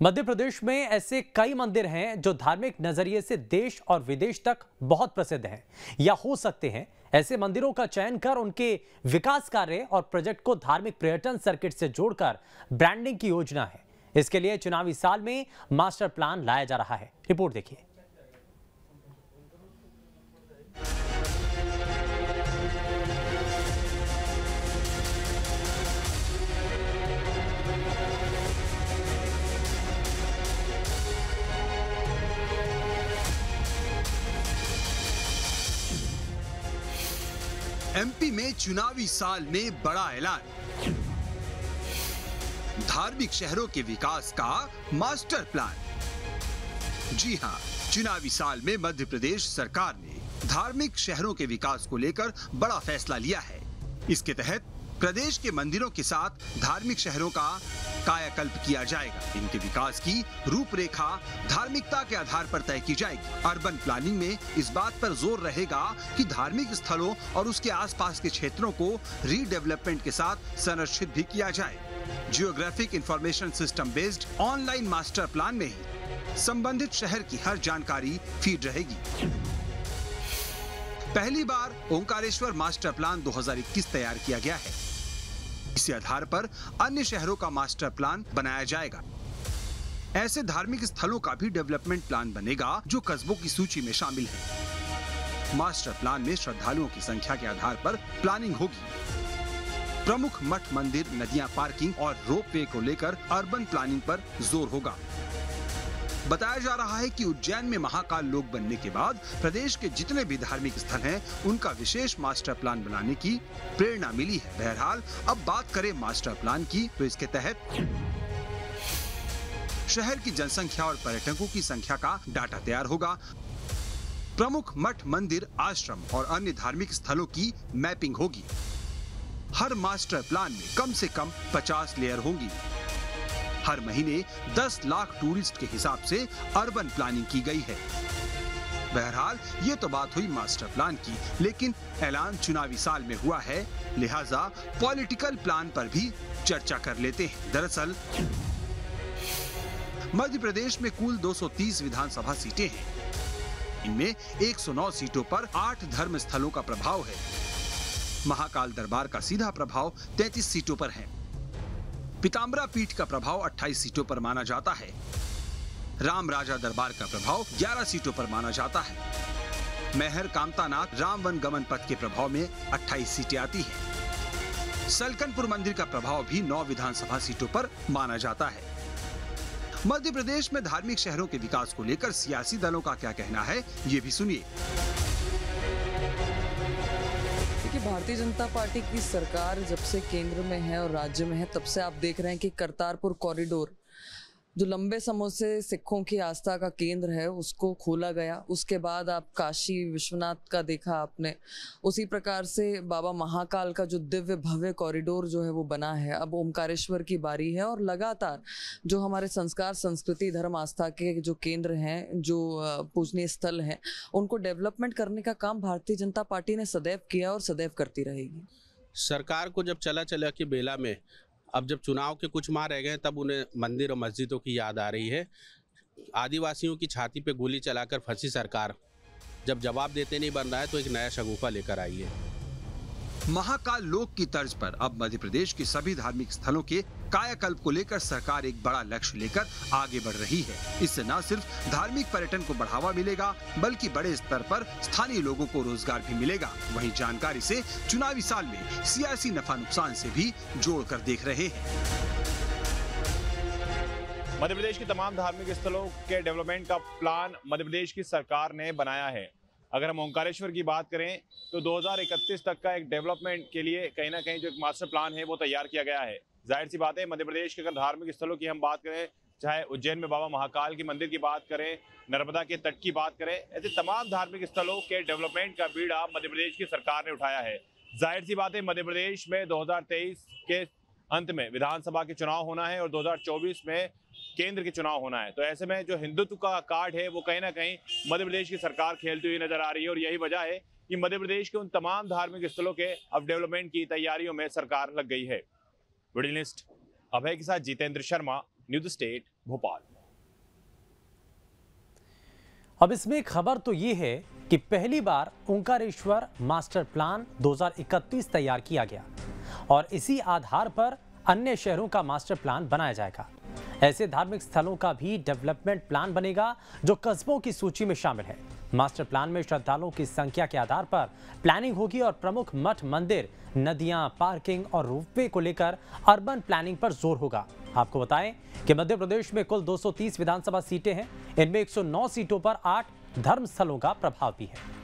मध्य प्रदेश में ऐसे कई मंदिर हैं जो धार्मिक नजरिए से देश और विदेश तक बहुत प्रसिद्ध हैं या हो सकते हैं। ऐसे मंदिरों का चयन कर उनके विकास कार्य और प्रोजेक्ट को धार्मिक पर्यटन सर्किट से जोड़कर ब्रांडिंग की योजना है। इसके लिए चुनावी साल में मास्टर प्लान लाया जा रहा है। रिपोर्ट देखिए। एमपी में चुनावी साल में बड़ा ऐलान, धार्मिक शहरों के विकास का मास्टर प्लान। जी हां, चुनावी साल में मध्य प्रदेश सरकार ने धार्मिक शहरों के विकास को लेकर बड़ा फैसला लिया है। इसके तहत प्रदेश के मंदिरों के साथ धार्मिक शहरों का कायाकल्प किया जाएगा। इनके विकास की रूपरेखा धार्मिकता के आधार पर तय की जाएगी। अर्बन प्लानिंग में इस बात पर जोर रहेगा कि धार्मिक स्थलों और उसके आसपास के क्षेत्रों को रीडेवलपमेंट के साथ संरक्षित भी किया जाए। Geographic information system based online master plan में ही संबंधित शहर की हर जानकारी फीड रहेगी। पहली बार ओंकारेश्वर मास्टर प्लान 2021 तैयार किया गया है। इसी आधार पर अन्य शहरों का मास्टर प्लान बनाया जाएगा। ऐसे धार्मिक स्थलों का भी डेवलपमेंट प्लान बनेगा जो कस्बों की सूची में शामिल है। मास्टर प्लान में श्रद्धालुओं की संख्या के आधार पर प्लानिंग होगी। प्रमुख मठ, मंदिर, नदियां, पार्किंग और रोपवे को लेकर अर्बन प्लानिंग पर जोर होगा। बताया जा रहा है कि उज्जैन में महाकाल लोक बनने के बाद प्रदेश के जितने भी धार्मिक स्थल हैं, उनका विशेष मास्टर प्लान बनाने की प्रेरणा मिली है। बहरहाल अब बात करें मास्टर प्लान की, तो इसके तहत शहर की जनसंख्या और पर्यटकों की संख्या का डाटा तैयार होगा। प्रमुख मठ, मंदिर, आश्रम और अन्य धार्मिक स्थलों की मैपिंग होगी। हर मास्टर प्लान में कम से कम 50 लेयर होंगी। हर महीने 10 लाख टूरिस्ट के हिसाब से अर्बन प्लानिंग की गई है। बहरहाल ये तो बात हुई मास्टर प्लान की, लेकिन ऐलान चुनावी साल में हुआ है, लिहाजा पॉलिटिकल प्लान पर भी चर्चा कर लेते हैं। दरअसल मध्य प्रदेश में कुल 230 विधानसभा सीटें हैं। इनमें 109 सीटों पर 8 धर्म स्थलों का प्रभाव है। महाकाल दरबार का सीधा प्रभाव 33 सीटों पर है। पीताम्बरा पीठ का प्रभाव 28 सीटों पर माना जाता है। राम राजा दरबार का प्रभाव 11 सीटों पर माना जाता है। मेहर कामतानाथ राम वन गमन पथ के प्रभाव में 28 सीटें आती हैं। सलकनपुर मंदिर का प्रभाव भी 9 विधानसभा सीटों पर माना जाता है। मध्य प्रदेश में धार्मिक शहरों के विकास को लेकर सियासी दलों का क्या कहना है, ये भी सुनिए। कि भारतीय जनता पार्टी की सरकार जब से केंद्र में है और राज्य में है, तब से आप देख रहे हैं कि करतारपुर कॉरिडोर जो लंबे समय से सिखों की आस्था का केंद्र है, उसको खोला गया। उसके बाद आप काशी विश्वनाथ का देखा आपने, उसी प्रकार से बाबा महाकाल का जो दिव्य भव्य कॉरिडोर जो है वो बना है। अब ओंकारेश्वर की बारी है और लगातार जो हमारे संस्कार, संस्कृति, धर्म, आस्था के जो केंद्र हैं, जो पूजनीय स्थल हैं, उनको डेवलपमेंट करने का काम भारतीय जनता पार्टी ने सदैव किया और सदैव करती रहेगी। सरकार को जब चला चला के बेला में अब जब चुनाव के कुछ माह रह गए, तब उन्हें मंदिर और मस्जिदों की याद आ रही है। आदिवासियों की छाती पे गोली चलाकर फंसी सरकार जब जवाब देते नहीं बन रहा है, तो एक नया शगुफा लेकर आई है। महाकाल लोक की तर्ज पर अब मध्य प्रदेश के सभी धार्मिक स्थलों के कायाकल्प को लेकर सरकार एक बड़ा लक्ष्य लेकर आगे बढ़ रही है। इससे न सिर्फ धार्मिक पर्यटन को बढ़ावा मिलेगा, बल्कि बड़े स्तर पर स्थानीय लोगों को रोजगार भी मिलेगा। वहीं जानकारी से चुनावी साल में सियासी नफा नुकसान से भी जोड़कर देख रहे हैं। मध्य प्रदेश के तमाम धार्मिक स्थलों के डेवलपमेंट का प्लान मध्य प्रदेश की सरकार ने बनाया है। अगर हम ओंकारेश्वर की बात करें तो 2031 तक का एक डेवलपमेंट के लिए कहीं ना कहीं जो एक मास्टर प्लान है वो तैयार किया गया है। जाहिर सी बात है, मध्य प्रदेश के अगर धार्मिक स्थलों की हम बात करें, चाहे उज्जैन में बाबा महाकाल के मंदिर की बात करें, नर्मदा के तट की बात करें, ऐसे तमाम धार्मिक स्थलों के डेवलपमेंट का बीड़ा मध्य प्रदेश की सरकार ने उठाया है। जाहिर सी बात है, मध्य प्रदेश में 2023 के अंत में विधानसभा के चुनाव होना है और 2024 में केंद्र के चुनाव होना है। तो ऐसे में जो हिंदुत्व का कार्ड है वो कहीं ना कहीं मध्य प्रदेश की सरकार खेलती हुई नजर आ रही है और यही वजह है कि मध्य प्रदेश के उन तमाम धार्मिक स्थलों के अब डेवलपमेंट की तैयारियों में सरकार लग गई है। वीडियो जर्नलिस्ट अभय के साथ जितेंद्र शर्मा, न्यूज़ स्टेट भोपाल। अब इसमें एक खबर तो ये है कि पहली बार ओंकारेश्वर मास्टर प्लान 2031 तैयार किया गया और इसी आधार पर अन्य शहरों का मास्टर प्लान बनाया जाएगा। ऐसे धार्मिक स्थलों का भी डेवलपमेंट प्लान बनेगा जो कस्बों की सूची में शामिल है। मास्टर प्लान में श्रद्धालुओं की संख्या के आधार पर प्लानिंग होगी और प्रमुख मठ, मंदिर, नदियां, पार्किंग और रोपवे को लेकर अर्बन प्लानिंग पर जोर होगा। आपको बताएं कि मध्य प्रदेश में कुल 230 विधानसभा सीटें हैं। इनमें 109 सीटों पर 8 धर्म स्थलों का प्रभाव भी है।